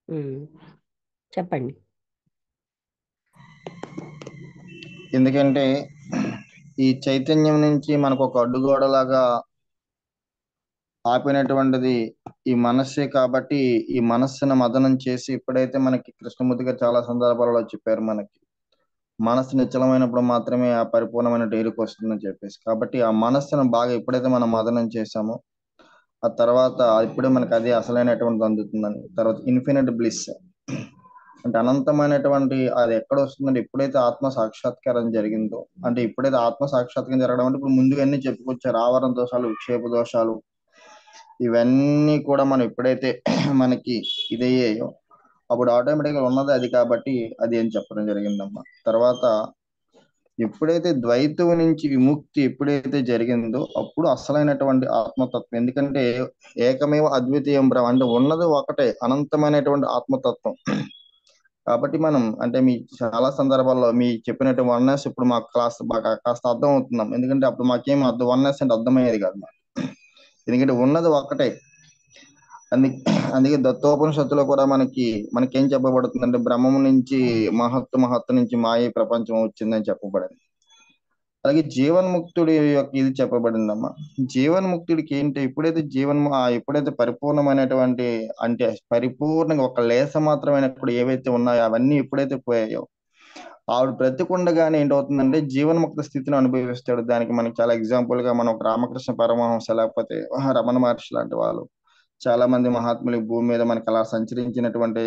హ్మ్. చెప్పండి. ఎందుకంటే ఈ చైతన్యం నుంచి మనకు ఒక అడ్డుగోడలాగా ఆపినటువంటిది ఈ మనస్సే కాబట్టి ఈ మనస్సును మదనం చేసి ఎప్పుడైతే మనకి కృష్ణమూర్తి గారు చాలా సందర్భాలలో చెప్పారు మనకి మనస్సు నిశ్చలమైనప్పుడు మాత్రమే ఆ పరిపూర్ణమైన డైరీకి వస్తుందని చెప్పేసి కాబట్టి ఆ మనస్సును బాగా ఎప్పుడైతే మనం మదనం చేసామో ఆ తర్వాత ఇప్పుడే మనకి అదే అసలైనటువంటిది అందుతుందని తర్వాత ఇన్ఫినిట్ బ్లిస్ అంటే అనంతమైనటువంటి అది ఎక్కడ వస్తుందంటే ఎప్పుడైతే ఆత్మ సాక్షాత్కారం జరిగిందో అంటే ఎప్పుడైతే ఆత్మ సాక్షాత్కారం జరగడం అంటే ఇప్పుడు ముందుగా అన్ని చెప్పుకొచ్చారు ఆవరణ దోషాలు విక్షేప దోషాలు ఇవన్నీ కూడా మనం ఎప్పుడైతే మనకి ఇదయ్యాయో అప్పుడు ఆటోమేటిక్గా ఉన్నది అది కాబట్టి అది అని చెప్పడం జరిగిందమ్మా తర్వాత ఎప్పుడైతే ద్వైతం నుంచి విముక్తి ఎప్పుడైతే జరిగిందో అప్పుడు అసలైనటువంటి ఆత్మతత్వం ఎందుకంటే ఏకమేవ అద్వితీయం బ్రహ్మ అంటే ఉన్నది ఒకటే అనంతమైనటువంటి ఆత్మతత్వం కాబట్టి మనం అంటే మీ చాలా సందర్భాల్లో మీ చెప్పినట్టు వన్నెస్ ఇప్పుడు మాకు క్లాస్ బాగా కాస్త అర్థం అవుతున్నాం ఎందుకంటే అప్పుడు మాకేం అర్థం వన్నెస్ అంటే అర్థమయ్యేది కాదు మాకు ఎందుకంటే ఉన్నది ఒక్కటే అందుకే అందుకే దత్తోపనిషత్తులో కూడా మనకేం చెప్పబడుతుందంటే బ్రహ్మము నుంచి మహత్తు నుంచి మాయ ప్రపంచం వచ్చిందని చెప్పబడింది అలాగే జీవన్ముక్తుడి యొక్క ఇది చెప్పబడిందమ్మా జీవన్ముక్తుడికి ఏంటి ఎప్పుడైతే పరిపూర్ణమైనటువంటి అంటే పరిపూర్ణంగా ఒక లేస మాత్రమైనప్పుడు ఏవైతే ఉన్నాయో అవన్నీ ఎప్పుడైతే పోయాయో ఆవిడ బ్రతికుండగానే ఏంటవుతుందంటే జీవన్ముక్త స్థితిని అనుభవిస్తాడు దానికి మనకి చాలా ఎగ్జాంపుల్ గా మనం ఒక రామకృష్ణ పరమహంస లేకపోతే రమణ మహర్షి లాంటి వాళ్ళు చాలా మంది మహాత్ములు ఈ భూమి మీద మనకి అలా సంచరించినటువంటి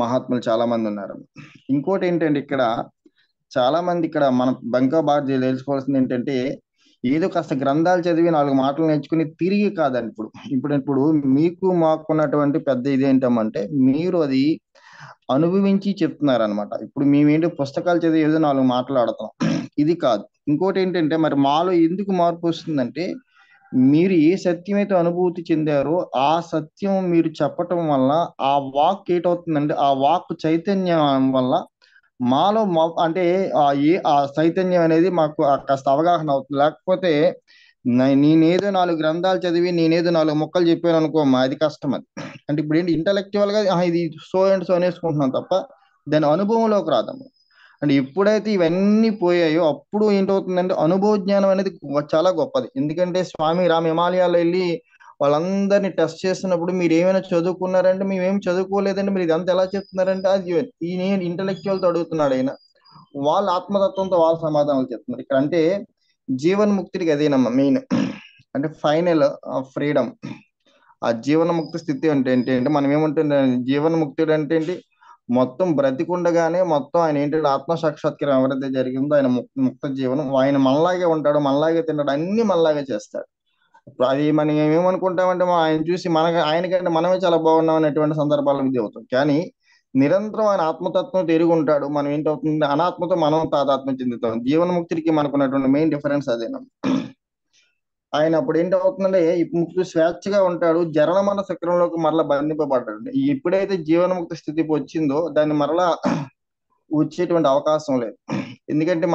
మహాత్ములు చాలా మంది ఉన్నారు ఇంకోటి ఏంటంటే ఇక్కడ చాలా మంది ఇక్కడ మన బంకా బాగా తెలుసుకోవాల్సింది ఏంటంటే ఏదో కాస్త గ్రంథాలు చదివి నాలుగు మాటలు నేర్చుకుని తిరిగి కాదండి ఇప్పుడు మీకు మాకున్నటువంటి పెద్ద ఇదేంటమంటే మీరు అది అనుభవించి చెప్తున్నారనమాట ఇప్పుడు మేమేంటి పుస్తకాలు చదివి ఏదో నాలుగు మాట్లాడతాం ఇది కాదు ఇంకోటి ఏంటంటే మరి మాలో ఎందుకు మార్పు వస్తుందంటే మీరు ఏ సత్యం అయితే అనుభూతి చెందారో ఆ సత్యం మీరు చెప్పటం వల్ల ఆ వాక్ ఏటవుతుందంటే ఆ వాక్ చైతన్యం వల్ల అంటే ఆ చైతన్యం అనేది మాకు కాస్త అవగాహన అవుతుంది లేకపోతే నేనేదో నాలుగు గ్రంథాలు చదివి నేనేదో నాలుగు ముక్కలు చెప్పాను అనుకో అది కష్టం అది అంటే ఇప్పుడు ఏంటి ఇంటలెక్చువల్ గా ఇది సో అండ్ సో అనేసుకుంటున్నాం తప్ప దాని అనుభవంలోకి రాదమ్మ అంటే ఎప్పుడైతే ఇవన్నీ పోయాయో అప్పుడు ఏంటవుతుందంటే అనుభవ జ్ఞానం అనేది చాలా గొప్పది ఎందుకంటే స్వామి రామ్ హిమాలయాల్లో వెళ్ళి వాళ్ళందరినీ టెస్ట్ చేస్తున్నప్పుడు మీరు ఏమైనా చదువుకున్నారంటే మేమేం చదువుకోలేదంటే మీరు ఇదంతా ఎలా చెప్తున్నారంటే అది ఈయన ఇంటలెక్చువల్ తో అడుగుతున్నాడు ఆయన వాళ్ళ ఆత్మతత్వంతో వాళ్ళ సమాధానాలు చెప్తున్నారు ఇక్కడ అంటే జీవన్ముక్తికి అదేనమ్మా మెయిన్ అంటే ఫైనల్ ఫ్రీడమ్ ఆ జీవన్ముక్తి స్థితి అంటే ఏంటి అంటే మనం ఏమంటుంది జీవన్ముక్తుడు అంటే ఏంటి మొత్తం బ్రతికుండగానే మొత్తం ఆయన ఏంటంటే ఆత్మ సాక్షాత్కారం ఎవరైతే జరిగిందో ఆయన ముక్త జీవనం ఆయన మనలాగే ఉంటాడు మనలాగే తింటాడు అన్ని మనలాగే చేస్తాడు ఇప్పుడు అది మనం ఏమనుకుంటామంటే ఆయన చూసి ఆయనకంటే మనమే చాలా బాగున్నాం అనేటువంటి సందర్భాలు ఇది అవుతాం కానీ నిరంతరం ఆయన ఆత్మతత్వం తిరిగి ఉంటాడు మనం ఏంటవుతుంది అనాత్మతో మనం తాదాత్మ్యం చెందుతాం జీవన్ముక్తికి మనకున్నటువంటి మెయిన్ డిఫరెన్స్ అదేనా ఆయన అప్పుడు ఏంటవుతుందంటే ఇప్పుడు స్వేచ్ఛగా ఉంటాడు జననమరణ చక్రంలోకి మరలా బంధింపబడ్డాడు ఎప్పుడైతే జీవన్ముక్తి స్థితికి వచ్చిందో దాన్ని మరలా వచ్చేటువంటి అవకాశం లేదు ఎందుకంటే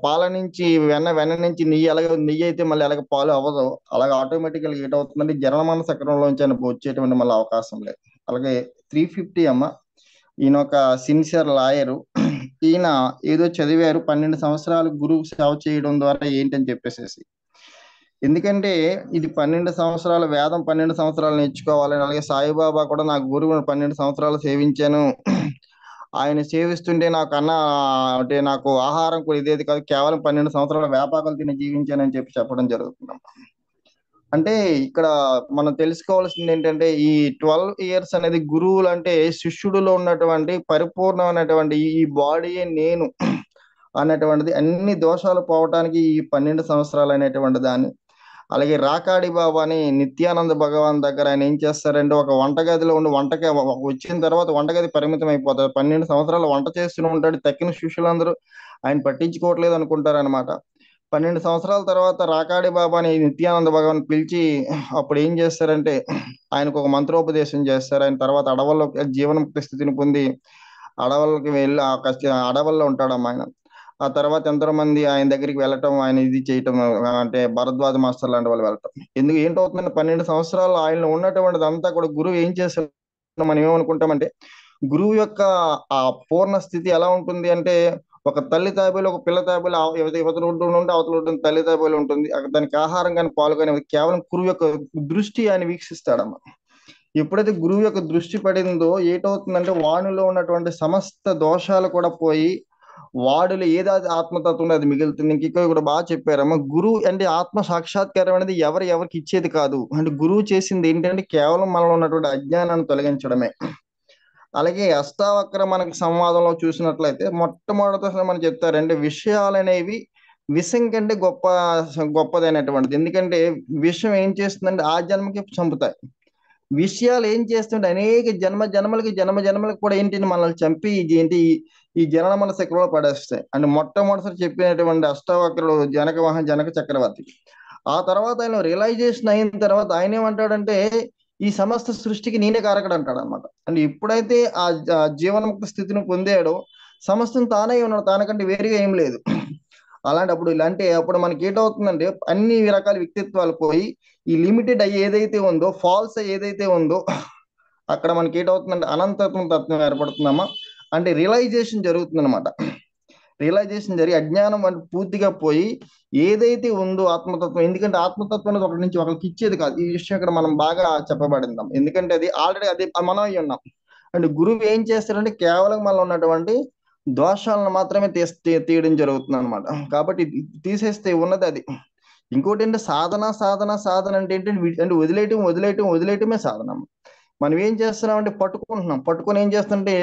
పాల నుంచి వెన్న నుంచి నెయ్యి నెయ్యి అయితే మళ్ళీ అలాగే పాలు అవ్వదు అలాగే ఆటోమేటిక్గా ఏటవుతుందంటే జననమరణ చక్రంలోంచి ఆయన వచ్చేటువంటి మళ్ళీ అవకాశం లేదు అలాగే 350 అమ్మ ఈయన ఒక సిన్సియర్ లాయరు ఈయన ఏదో చదివారు 12 సంవత్సరాలు గురువు సేవ చేయడం ద్వారా ఏంటని చెప్పేసి ఎందుకంటే ఇది 12 సంవత్సరాల వేదం 12 సంవత్సరాలు నేర్చుకోవాలని అలాగే సాయిబాబా కూడా నా గురువును 12 సంవత్సరాలు సేవించాను ఆయన సేవిస్తుంటే అంటే నాకు ఆహారం కూడా ఇదేది కాదు కేవలం 12 సంవత్సరాల వేపాకులు తిని జీవించానని చెప్పడం జరుగుతుంది అంటే ఇక్కడ మనం తెలుసుకోవాల్సింది ఏంటంటే ఈ 12 ఇయర్స్ అనేది గురువులు అంటే శిష్యుడిలో ఉన్నటువంటి పరిపూర్ణమైనటువంటి ఈ బాడీయే నేను అన్నటువంటిది అన్ని దోషాలు పోవటానికి ఈ 12 సంవత్సరాలు అనేటువంటి దాన్ని అలాగే రాకాడి బాబా అని నిత్యానంద భగవాన్ దగ్గర ఆయన ఏం చేస్తారంటే ఒక వంటగదిలో ఉండి వచ్చిన తర్వాత వంటగది పరిమితం అయిపోతారు 12 సంవత్సరాలు వంట చేస్తూనే ఉంటాడు తక్కిన శిష్యులందరూ ఆయన పట్టించుకోవట్లేదు అనుకుంటారు అనమాట 12 సంవత్సరాల తర్వాత రాకాడి బాబాని నిత్యానంద భగవాన్ పిలిచి అప్పుడు ఏం చేస్తారంటే ఆయనకు ఒక మంత్రోపదేశం చేస్తారు ఆయన తర్వాత అడవుల్లో జీవన్ముక్తి స్థితిని పొంది అడవులకి వెళ్ళి అడవుల్లో ఉంటాడమ్మా ఆయన ఆ తర్వాత ఎంతో మంది ఆయన దగ్గరికి వెళ్ళటం, ఆయన ఇది చేయటం, అంటే భరద్వాజ మాస్టర్ లాంటి వాళ్ళు వెళ్ళటం. ఎందుకు ఏంటవుతుందంటే 12 సంవత్సరాలు ఆయనలో ఉన్నటువంటిది అంతా కూడా గురువు ఏం చేశారు మనం ఏమనుకుంటామంటే, గురువు యొక్క ఆ పూర్ణ స్థితి ఎలా ఉంటుంది అంటే, ఒక తల్లి తాబేలు ఒక పిల్ల తాబేలు యువతల ఒడ్డు నుండి అవతల ఒడ్డు తల్లి తాబేలు ఉంటుంది. అక్కడ దానికి ఆహారం కానీ పాలు కానీ కేవలం గురువు యొక్క దృష్టి ఆయన వీక్షిస్తాడమ్మ. ఎప్పుడైతే గురువు యొక్క దృష్టి పడిందో ఏటవుతుందంటే, వానిలో ఉన్నటువంటి సమస్త దోషాలు కూడా పోయి వాడిలో ఏదైతే ఆత్మతత్వం అది మిగులుతుంది. ఇంక కూడా బాగా చెప్పారమ్మ. గురువు అంటే ఆత్మ సాక్షాత్కారం అనేది ఎవరికి ఇచ్చేది కాదు. అంటే గురువు చేసింది ఏంటంటే కేవలం మనలో ఉన్నటువంటి అజ్ఞానాన్ని తొలగించడమే. అలాగే అష్టావక్ర మనకి సంవాదంలో చూసినట్లయితే మొట్టమొదటి అసలు మనం చెప్తారంటే, విషయాలు అనేవి విషం కంటే గొప్పదైనటువంటిది. ఎందుకంటే విషం ఏం చేస్తుందంటే ఆ జన్మకి చంపుతాయి. విషయాలు ఏం చేస్తుంటే అనేక జన్మలకి కూడా ఏంటి మనల్ని చంపి ఏంటి ఈ జనన మన చక్రంలో పడేస్తాయి. అంటే మొట్టమొదటిసారి చెప్పినటువంటి అష్టావక్రుడు జనక చక్రవర్తి. ఆ తర్వాత ఆయన రియలైజేషన్ అయిన తర్వాత ఆయన ఏమంటాడంటే, ఈ సమస్త సృష్టికి నేనే కారకుడు అంటాడు అనమాట. అంటే ఎప్పుడైతే ఆ జీవన్ముక్త స్థితిని పొందాడో సమస్తం తానే ఉన్నాడు, తానకంటే వేరుగా ఏం లేదు. అలాంటప్పుడు అప్పుడు మనకి ఏంటవుతుందంటే, అన్ని రకాల వ్యక్తిత్వాలు పోయి ఈ లిమిటెడ్ ఏదైతే ఉందో, ఫాల్స్ ఏదైతే ఉందో అక్కడ మనకి ఏంటవుతుందంటే తత్వం ఏర్పడుతుందమ్మా. అంటే రియలైజేషన్ జరుగుతుంది అనమాట. రియలైజేషన్ జరిగి అజ్ఞానం అంటే పూర్తిగా పోయి ఏదైతే ఉందో ఆత్మతత్వం, ఎందుకంటే ఆత్మతత్వం అనేది ఒకటి నుంచి ఒకరికి ఇచ్చేది కాదు. ఈ విషయం ఇక్కడ మనం బాగా చెప్పబడిందాం. ఎందుకంటే అది ఆల్రెడీ అది మనం అయి ఉన్నాం. అంటే గురువు ఏం చేస్తారంటే కేవలం మనలో ఉన్నటువంటి దోషాలను మాత్రమే తీయడం జరుగుతుంది అనమాట. కాబట్టి తీసేస్తే ఉన్నది అది. ఇంకోటి ఏంటంటే సాధన అంటే ఏంటంటే అంటే వదిలేయటమే సాధన. మనం ఏం చేస్తున్నాం అంటే పట్టుకొని ఏం చేస్తుంటే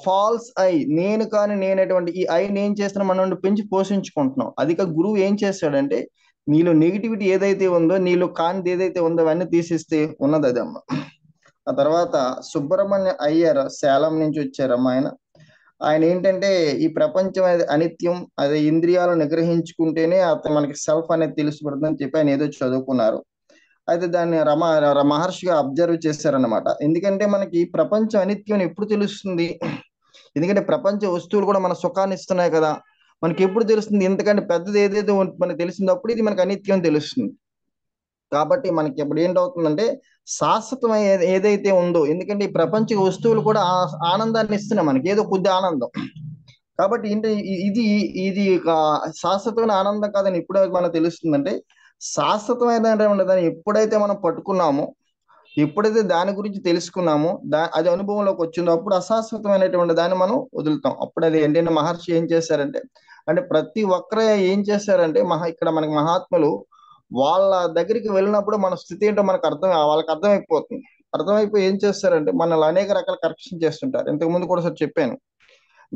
ఫాల్స్ ఐ నేను కానీ నేనేటువంటి ఈ ఐని ఏం చేస్తున్నాం మనం పెంచి పోషించుకుంటున్నాం. అది గురువు ఏం చేస్తాడంటే, నీలో నెగిటివిటీ ఏదైతే ఉందో, నీలో కానిది ఏదైతే ఉందో అవన్నీ తీసిస్తే ఉన్నది అది అమ్మ. ఆ తర్వాత సుబ్రహ్మణ్య అయ్యర్ సేలం నుంచి వచ్చారమ్మ. ఆయన ఏంటంటే, ఈ ప్రపంచం అనేది అనిత్యం, అదే ఇంద్రియాలను నిగ్రహించుకుంటేనే మనకి సెల్ఫ్ అనేది తెలిసిపడుతుందని చెప్పి ఆయన ఏదో చదువుకున్నారు. అయితే దాన్ని మహర్షిగా అబ్జర్వ్ చేశారనమాట. ఎందుకంటే మనకి ప్రపంచం అనిత్యం ఎప్పుడు తెలుస్తుంది? ఎందుకంటే ప్రపంచ వస్తువులు కూడా మన సుఖాన్ని ఇస్తున్నాయి కదా. మనకి ఎప్పుడు తెలుస్తుంది? ఎందుకంటే పెద్దది ఏదైతే మనకు తెలిసినప్పుడు ఇది మనకి అనిత్యం తెలుస్తుంది. కాబట్టి మనకి ఇప్పుడు ఏంటవుతుందంటే, శాశ్వతం ఏదైతే ఉందో, ఎందుకంటే ఈ ప్రపంచ వస్తువులు కూడా ఆనందాన్ని ఇస్తున్నాయి మనకి, ఏదో కొద్ది ఆనందం. కాబట్టి ఏంటి ఇది ఇది శాశ్వతమైన ఆనందం కాదని ఎప్పుడైతే మనకు తెలుస్తుందంటే, శాశ్వతమైనటువంటి దాన్ని ఎప్పుడైతే మనం పట్టుకున్నామో, ఎప్పుడైతే దాని గురించి తెలుసుకున్నామో, అది అనుభవంలోకి వచ్చిందో అప్పుడు అశాశ్వతమైనటువంటి దాన్ని మనం వదులుతాం. అప్పుడు అది ఏంటంటే మహర్షి ఏం చేశారంటే, అంటే ప్రతి ఒక్కరు ఏం చేశారంటే ఇక్కడ మనకి మహాత్ములు వాళ్ళ దగ్గరికి వెళ్ళినప్పుడు మన స్థితి ఏంటో వాళ్ళకి అర్థమైపోతుంది. అర్థమైపోయి ఏం చేస్తారంటే మనల్ని అనేక రకాల కరెక్షన్ చేస్తుంటారు. ఇంతకు ముందు కూడా సార్ చెప్పాను.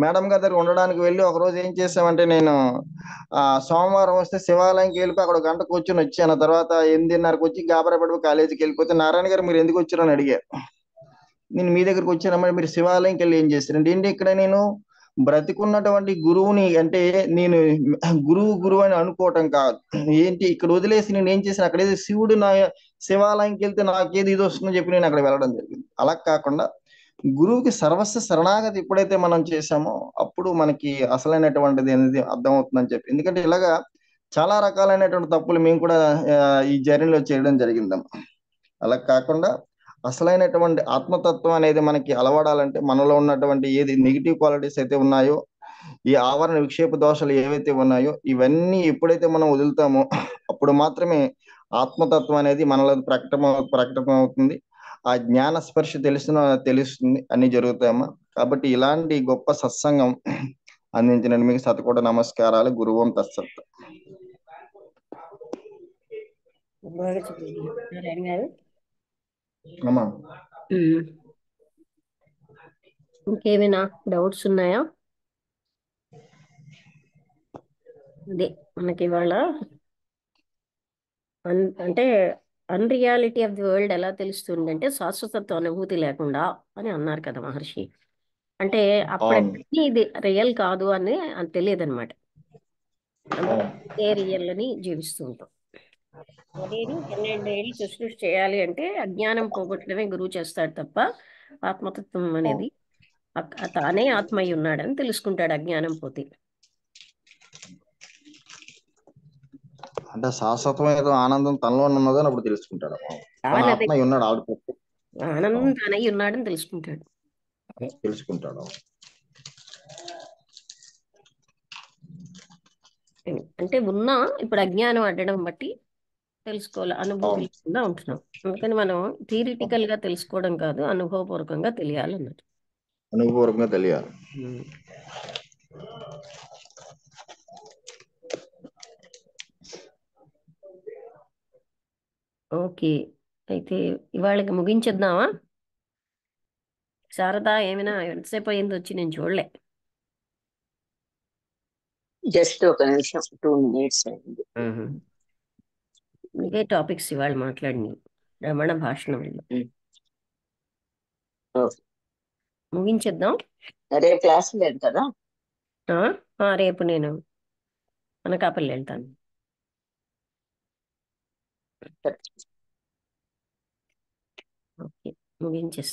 మేడం గారి దగ్గర ఉండడానికి వెళ్ళి ఒక రోజు ఏం చేసామంటే, నేను సోమవారం వస్తే శివాలయంకి వెళ్ళిపోయి అక్కడ గంట కూర్చొని వచ్చాను. తర్వాత 8:30కి వచ్చి గాబరా పడిపోయి కాలేజీకి వెళ్ళిపోతే, నారాయణ గారు మీరు ఎందుకు వచ్చారని అడిగారు. నేను మీ దగ్గరికి వచ్చానమ్మా, మీరు శివాలయంకి వెళ్ళి ఏం చేశారంటే, ఏంటి ఇక్కడ నేను బ్రతికున్నటువంటి గురువుని, అంటే నేను గురువు అని అనుకోవటం కాదు. ఏంటి ఇక్కడ వదిలేసి నేను ఏం చేశాను, అక్కడ ఏదో శివుడు నా శివాలయంకి వెళ్తే నాకేది ఇది వస్తుందని చెప్పి నేను అక్కడ వెళ్ళడం జరిగింది. అలా కాకుండా గురువుకి సర్వస్వ శరణాగతి ఎప్పుడైతే మనం చేశామో అప్పుడు మనకి అసలైనటువంటిది అనేది అర్థమవుతుందని చెప్పి. ఎందుకంటే ఇలాగా చాలా రకాలైనటువంటి తప్పులు మేము కూడా ఈ జర్నీలో చేయడం జరిగిందమ్మా. అలా కాకుండా అసలైనటువంటి ఆత్మతత్వం అనేది మనకి అలవడాలంటే, మనలో ఉన్నటువంటి ఏది నెగిటివ్ క్వాలిటీస్ అయితే ఉన్నాయో, ఈ ఆవరణ విక్షేప దోషాలు ఏవైతే ఉన్నాయో, ఇవన్నీ ఎప్పుడైతే మనం వదులుతామో అప్పుడు మాత్రమే ఆత్మతత్వం అనేది మనలో ప్రకటమవుతుంది. ఆ జ్ఞాన స్పర్శ తెలుస్తుంది, అన్ని జరుగుతాయమ్మా. కాబట్టి ఇలాంటి గొప్ప సత్సంగం అందించిన మీకు శతకోట నమస్కారాలు. గురువం తత్సత్. ఇంకేమైనా డౌట్స్ ఉన్నాయా? అదే మనకి ఇవాళ అంటే అన్రియాలిటీ ఆఫ్ ది వరల్డ్ ఎలా తెలుస్తుంది అంటే, శాశ్వతత్వ అనుభూతి లేకుండా అని అన్నారు కదా మహర్షి. అంటే అప్పటికి ఇది రియల్ కాదు అని తెలియదు అనమాట. ఏ రియల్ అని జీవిస్తూ ఉంటాం. అదేని 12 ఏళ్ళు సృష్టి చేయాలి అంటే అజ్ఞానం పోగొట్టడమే గురువు చేస్తాడు తప్ప, ఆత్మతత్వం అనేది తానే ఆత్మయ్య ఉన్నాడని తెలుసుకుంటాడు అజ్ఞానం పోతే. అంటే శాశ్వతం ఏదో ఆనందం తనలో ఉన్నదని అప్పుడు తెలుసుకుంటాడు. తన తానదే ఆత్మ ఉన్నాడు ఆవిడ పట్టు. ఆనందం అవును, తానై ఉన్నాడని తెలుసుకుంటాడు. తెలుసుకుంటాడు. అంటే ఉన్నా ఇప్పుడు అజ్ఞానం అడ్డడం బట్టి తెలుసుకోవాలి, అనుభూతి అవును, లేకుండా ఉంటున్నాం. అందుకని మనం అవును. థియరిటికల్ గా తెలుసుకోవడం కాదు, అనుభవపూర్వకంగా తెలియాలన్నట్టు. అనుభవపూర్వకంగా తెలియాలి. ఉమ్. ఓకే, అయితే ఇవాళకి ముగించేద్దామా? శారదా ఏమైనా ఎంతసేపు అయింది వచ్చి? నేను చూడలే. జస్ట్ ఒక నిమిషం, 2 minutes అయింది. ఆహా. ఇదే టాపిక్స్ ఇవాళ మాట్లాడినవి, రమణ భాషణంలో. ఓకే. ముగించేద్దాం. రేపు క్లాస్ లేదు కదా? ఆ? రేపు నేను అనకాపల్లి వెళ్తాను. ఓకే, ముగించేస్తాను.